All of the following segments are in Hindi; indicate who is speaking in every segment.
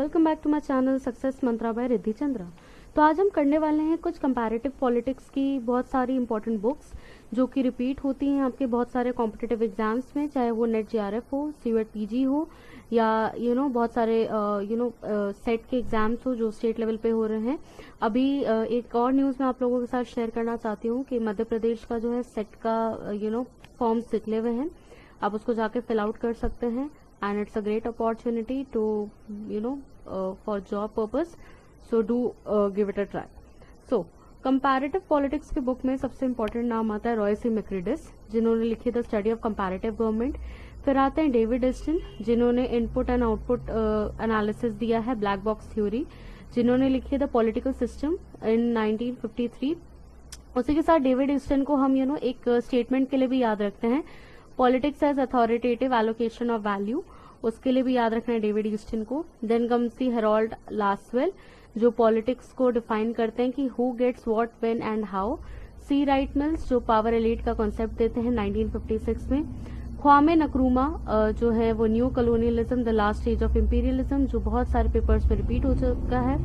Speaker 1: Welcome back to my channel success mantra by Riddhi Chandra. तो आज हम करने वाले हैं कुछ कंपैरेटिव पॉलिटिक्स की बहुत सारी इंपॉर्टेंट बुक्स जो कि रिपीट होती हैं आपके बहुत सारे कॉम्पिटिटिव एग्जाम्स में, चाहे वो नेट जीआरएफ हो, सीवेट पीजी हो या बहुत सारे सेट के एग्जाम्स हो जो स्टेट लेवल पे हो रहे हैं। अभी एक और न्यूज़ मैं आप लोगों के साथ शेयर करना चाहती हूँ कि मध्य प्रदेश का जो है सेट का फॉर्म्स निकले हुए हैं, आप उसको जाके फिल आउट कर सकते हैं and it's a great opportunity to for job purpose, so do give it a try. So comparative politics के बुक में सबसे इम्पोर्टेंट नाम आता है रॉय सी मैक्रिडिस, जिन्होंने लिखी the study of comparative government. फिर आते हैं डेविड ईस्टन, जिन्होंने इनपुट एंड आउटपुट एनालिसिस दिया है, ब्लैक बॉक्स थ्योरी, जिन्होंने लिखी है द पॉलिटिकल सिस्टम इन 1953। उसी के साथ डेविड ईस्टन को हम एक स्टेटमेंट के लिए भी याद रखते हैं, politics as authoritative allocation of value, उसके लिए भी याद रखना है डेविड ईस्टन को। Then comes the Harold Lasswell, जो पॉलिटिक्स को डिफाइन करते हैं कि who gets what when and how. C Wright Mills, जो पावर एलीट का कॉन्सेप्ट देते हैं 1956 में। ख्वामे नक्रूमा जो है वो new colonialism the last stage of imperialism, जो बहुत सारे पेपर्स में रिपीट हो चुका है,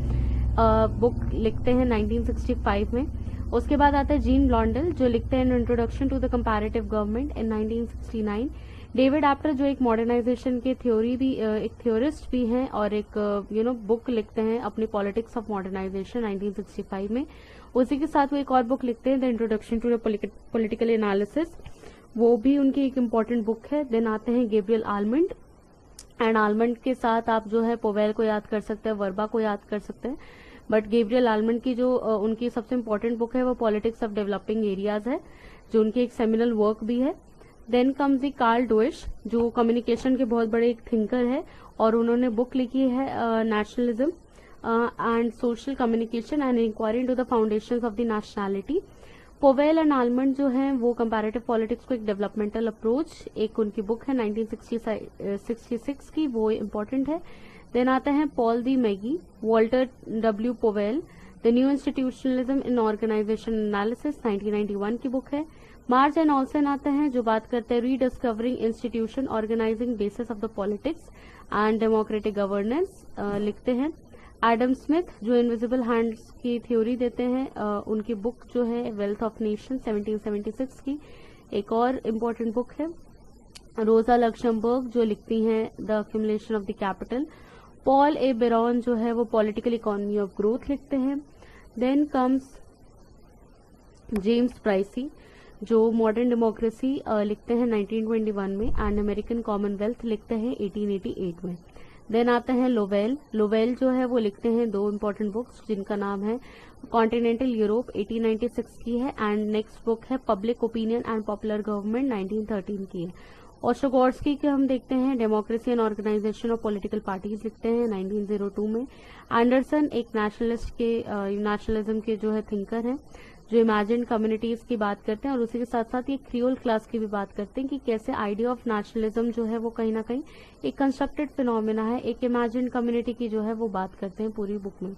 Speaker 1: बुक लिखते हैं 1965 में। उसके बाद आता है जीन ब्लॉन्डेल, जो लिखते हैं introduction to the comparative government in 1969। David Apter, जो एक मॉडर्नाइजेशन के थ्योरी भी एक थ्योरिस्ट भी हैं और एक बुक लिखते हैं अपनी पॉलिटिक्स ऑफ मॉडर्नाइजेशन 1965 में। उसी के साथ वो एक और बुक लिखते हैं the introduction to the political analysis, वो भी उनकी एक इम्पॉर्टेंट बुक है। देन आते हैं गैब्रियल आलमंड, एंड आलमंड के साथ आप जो है पोवेल को याद कर सकते हैं, वर्बा को याद कर सकते हैं, बट गैब्रियल आलमंड की जो उनकी सबसे इम्पोर्टेंट बुक है वो पॉलिटिक्स ऑफ डेवलपिंग एरियाज है, जो उनकी एक सेमिनल वर्क भी है। देन कम्स दी कार्ल डोइश, जो कम्युनिकेशन के बहुत बड़े एक थिंकर है और उन्होंने बुक लिखी है nationalism and social communication and inquiry into the foundations of the nationality. Powell and Almond जो है वो कंपैरेटिव पॉलिटिक्स को एक डेवलपमेंटल अप्रोच, एक उनकी बुक है 1966 की, वो इम्पोर्टेंट है। देन आते हैं Paul DiMaggio, Walter W Powell, the new institutionalism in organization analysis 1991 की बुक है। मार्च एंड ऑल्सन आते हैं जो बात करते हैं rediscovering institution organizing basis of the politics and democratic governance लिखते हैं। एडम स्मिथ, जो इनविजिबल हैंड्स की थ्योरी देते हैं, उनकी बुक जो है वेल्थ ऑफ नेशन 1776 की एक और इम्पोर्टेंट बुक है। रोजा लक्समबर्ग, जो लिखती हैं the accumulation of the capital. Paul A baron, जो है वो पॉलिटिकल इकोनॉमी ऑफ ग्रोथ लिखते हैं। देन कम्स जेम्स प्राइसी, जो मॉडर्न डेमोक्रेसी लिखते हैं 1921 में, एंड अमेरिकन कॉमनवेल्थ लिखते हैं 1888 में। देन आते हैं लोवेल जो है वो लिखते हैं दो इम्पोर्टेंट बुक्स, जिनका नाम है कॉन्टिनेंटल यूरोप 1896 की है, एंड नेक्स्ट बुक है public opinion and popular government 1913 की है। ओस्ट्रोगोर्स्की के हम देखते हैं democracy and organization of political parties लिखते हैं 1902 में। एंडरसन एक नेशनलिज्म के जो है थिंकर हैं, जो इमेजिन कम्युनिटीज की बात करते हैं और उसी के साथ साथ ये क्रियोल क्लास की भी बात करते हैं कि कैसे आइडिया ऑफ नेशनलिज्म जो है वो कहीं ना कहीं एक कंस्ट्रक्टेड फिनोमिना है, एक इमेजिन कम्युनिटी की जो है वो बात करते हैं पूरी बुक में।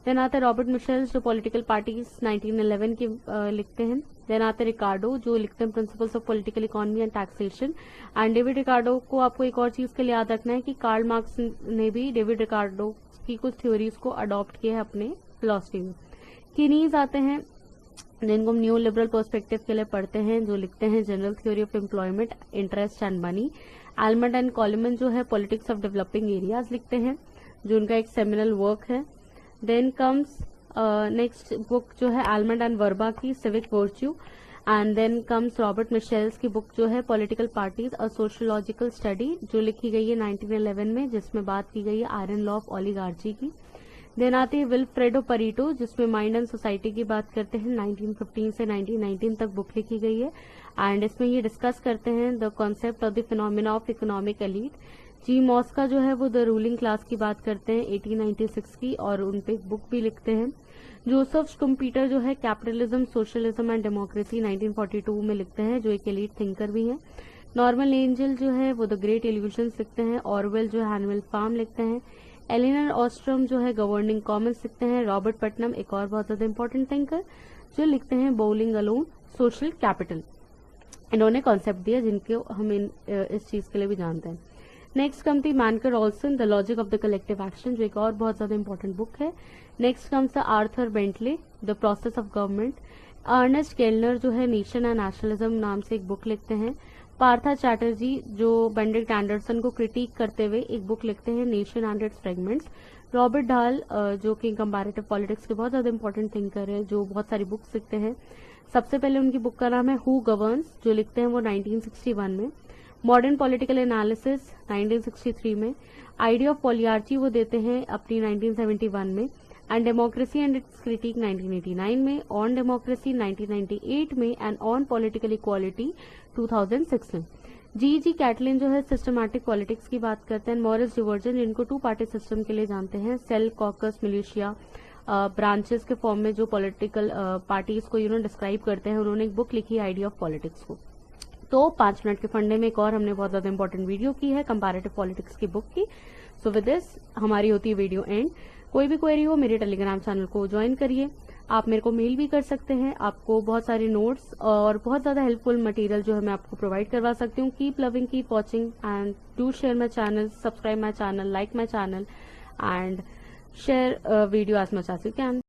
Speaker 1: देन आते हैं रॉबर्ट मिशेल्स, जो पॉलिटिकल पार्टीज 1911 की लिखते हैं। देन आते हैं रिकार्डो, जो लिखते हैं principles of political economy and taxation. And David Ricardo को आपको एक और चीज के लिए याद रखना है कि कार्ल मार्क्स ने भी डेविड रिकार्डो की कुछ थ्योरीज को अडॉप्ट किया है अपने फिलॉसफी में। कीनीज आते हैं, जिनको हम न्यू लिबरल पर्सपेक्टिव के लिए पढ़ते हैं, जो लिखते हैं general theory of employment, interest and money. Almond and कॉलमन जो है पॉलिटिक्स ऑफ डेवलपिंग एरियाज लिखते हैं, जो उनका एक सेमिनल वर्क है। देन कम्स नेक्स्ट बुक जो है आलमंड एंड वर्बा की civic virtue, and then comes Robert Michels की बुक जो है political parties a sociological study, जो लिखी गई है 1911 में, जिसमें बात की गई है आयरन लॉ ऑफ ओलिगार्ची की। देन आती है विल्फ्रेडो परीटो, जिसमें माइंड एंड सोसाइटी की बात करते हैं, 1915 से 1919 तक बुक लिखी गई है, एंड इसमें ये डिस्कस करते हैं the concept of the phenomena of economic elite. G Mosca जो है वो द रूलिंग क्लास की बात करते हैं 1896 की, और उन पे एक बुक भी लिखते हैं। जोसेफ स्कुम्पीटर जो है कैपिटलिज्म, सोशलिज्म एंड डेमोक्रेसी 1942 में लिखते हैं, जो एक एलीट थिंकर भी हैं। नॉर्मन एंजल जो है वो द ग्रेट इल्यूशंस लिखते हैं। ऑरवेल जो है एनुअल फार्म लिखते हैं। एलिनर ऑस्ट्रम जो है गवर्निंग कॉमन्स लिखते हैं। रॉबर्ट पटनम एक और बहुत ज्यादा इंपॉर्टेंट थिंकर, जो लिखते हैं बोलिंग अलोन, सोशल कैपिटल। इन्होंने कॉन्सेप्ट दिया जिनको हम इस चीज के लिए भी जानते हैं। Next come the Mancur Olson the logic of the collective action, जो एक और बहुत ज्यादा इंपॉर्टेंट बुक है। Next comes the Arthur Bentley the process of government. Ernest Kellner जो है नेशन एंड नेशनलिज्म नाम से एक बुक लिखते हैं। पार्था चैटर्जी जो बेनेडिक्ट एंडरसन को क्रिटिक करते हुए एक बुक लिखते हैं nation and it's fragments. Robert डाल जो कि कंपैरेटिव पॉलिटिक्स के बहुत ज्यादा इंपॉर्टेंट थिंकर है, जो बहुत सारी बुक्स लिखते हैं। सबसे पहले उनकी बुक का नाम है हु गवर्न्स, जो लिखते हैं वो 1961 में। मॉडर्न पॉलिटिकल एनालिसिस 1963 में। आइडिया ऑफ पॉलियार्ची वो देते हैं अपनी 1971 में। And democracy and it's critic 1989 में। ऑन डेमोक्रेसी 1998 में। एंड ऑन पॉलिटिकल इक्वालिटी 2006 में। जी कैटलिन जो है सिस्टमैटिक पॉलिटिक्स की बात करते हैं। मॉरिस डिवर्जन जिनको टू पार्टी सिस्टम के लिए जानते हैं, सेल कॉकस मिलिशिया ब्रांचेस के फॉर्म में जो पॉलिटिकल पार्टीज को डिस्क्राइब करते हैं, उन्होंने एक बुक लिखी आइडिया ऑफ पॉलिटिक्स को। तो 5 मिनट के फंडे में एक और हमने बहुत ज्यादा इंपॉर्टेंट वीडियो की है कंपैरेटिव पॉलिटिक्स की बुक की। सो विद दिस हमारी होती है वीडियो एंड। कोई भी क्वेरी हो मेरे टेलीग्राम चैनल को ज्वाइन करिए, आप मेरे को मेल भी कर सकते हैं। आपको बहुत सारे नोट्स और बहुत ज्यादा हेल्पफुल मटेरियल जो है मैं आपको प्रोवाइड करवा सकती हूँ। Keep loving, keep watching and do share my channel, subscribe my channel, like my channel and share video as much as you can.